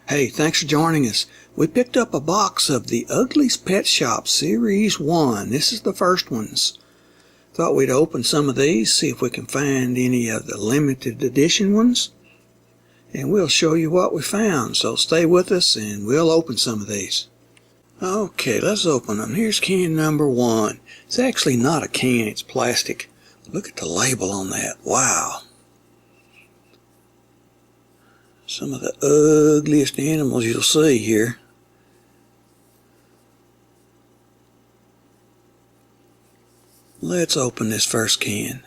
Hey, thanks for joining us. We picked up a box of the Ugglys Pet Shop Series 1. This is the first ones. Thought we'd open some of these, see if we can find any of the limited edition ones. And we'll show you what we found, so stay with us and we'll open some of these. Okay, let's open them. Here's can number 1. It's actually not a can, it's plastic. Look at the label on that. Wow. Some of the ugliest animals you'll see here. Let's open this first can.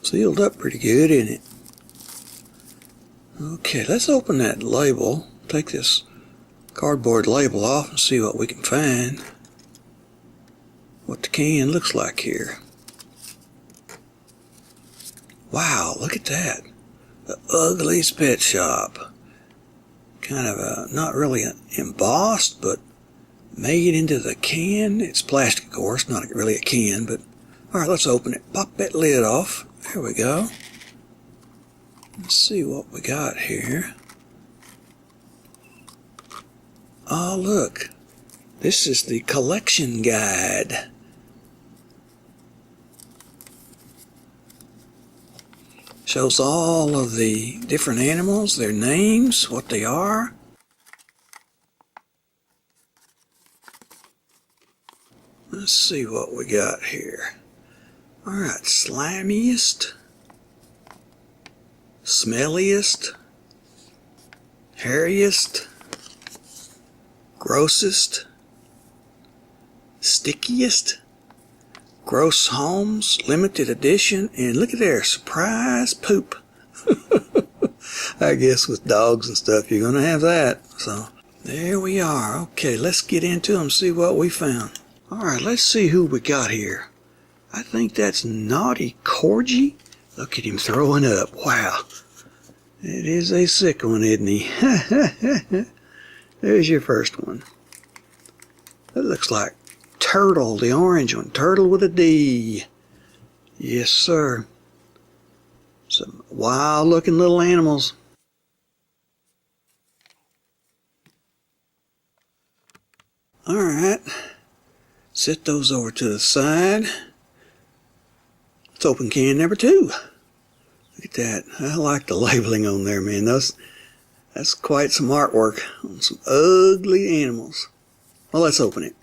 Sealed up pretty good, isn't it? Okay, let's open that label. Take this cardboard label off and see what we can find. What the can looks like here. Wow, look at that. The Ugglys Pet Shop. Kind of not really embossed, but made into the can. It's plastic, of course, not really a can, but alright, let's open it. Pop that lid off. There we go. Let's see what we got here. Oh, look. This is the collection guide. Shows all of the different animals, their names, what they are. Let's see what we got here. Alright, Slimiest, Smelliest, Hairiest, Grossest, Stickiest, Gross Homes, limited edition, and look at there, surprise poop. I guess with dogs and stuff you're going to have that. So there we are. Okay, let's get into them, see what we found. Alright, let's see who we got here. I think that's Naughty Corgi. Look at him throwing up. Wow. It is a sick one, isn't he? There's your first one. That looks like Turtle, the orange one. Turtle with a D. Yes, sir. Some wild looking little animals. Alright. Set those over to the side. Let's open can number 2. Look at that. I like the labeling on there, man. That's quite some artwork on some ugly animals. Well, let's open it.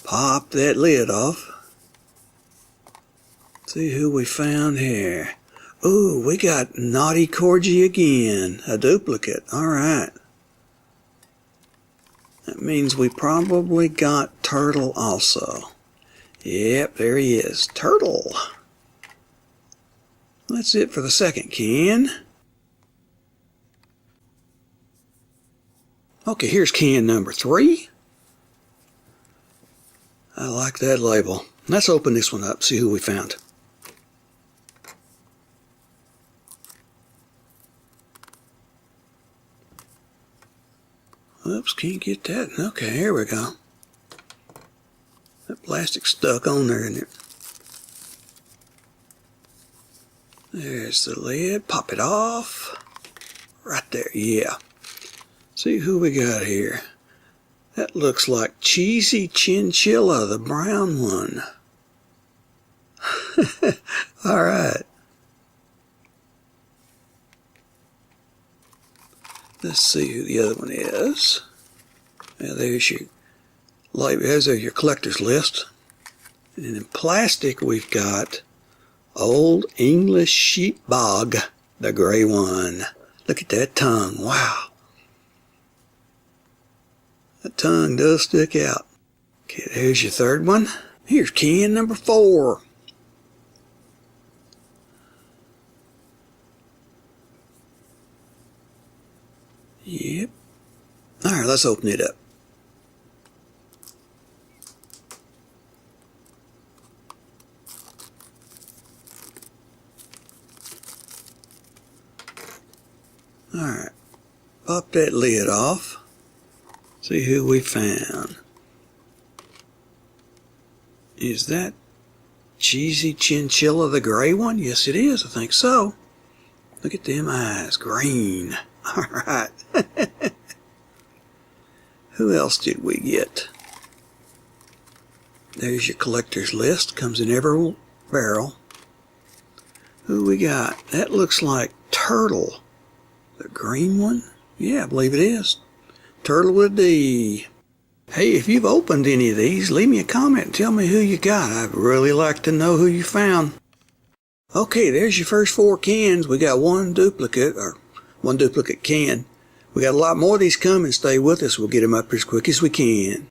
Pop that lid off. See who we found here. Ooh, we got Naughty Corgi again. A duplicate. Alright. That means we probably got Turtle also. Yep, there he is. Turtle. That's it for the second can. Okay, here's can number 3. I like that label. Let's open this one up, see who we found. Oops, can't get that. Okay, here we go. That plastic stuck on there, isn't it? There's the lid. Pop it off. Right there, yeah. See who we got here. That looks like Cheesy Chinchilla, the brown one. Alright. Let's see who the other one is. Now there's your label. There's your collector's list. And in plastic we've got Old English Sheepdog, the gray one. Look at that tongue. Wow. That tongue does stick out. Okay, there's your third one. Here's can number 4. Yep. Alright, let's open it up. Alright, pop that lid off. See who we found. Is that Cheesy Chinchilla, the gray one? Yes, it is. I think so. Look at them eyes. Green. Alright. Who else did we get? There's your collector's list. Comes in every barrel. Who we got? That looks like Turtle. The green one? Yeah, I believe it is. Turtle with a D. Hey, if you've opened any of these, leave me a comment and tell me who you got. I'd really like to know who you found. Okay, there's your first 4 cans. We got one duplicate can. We got a lot more of these coming. Stay with us. We'll get them up as quick as we can.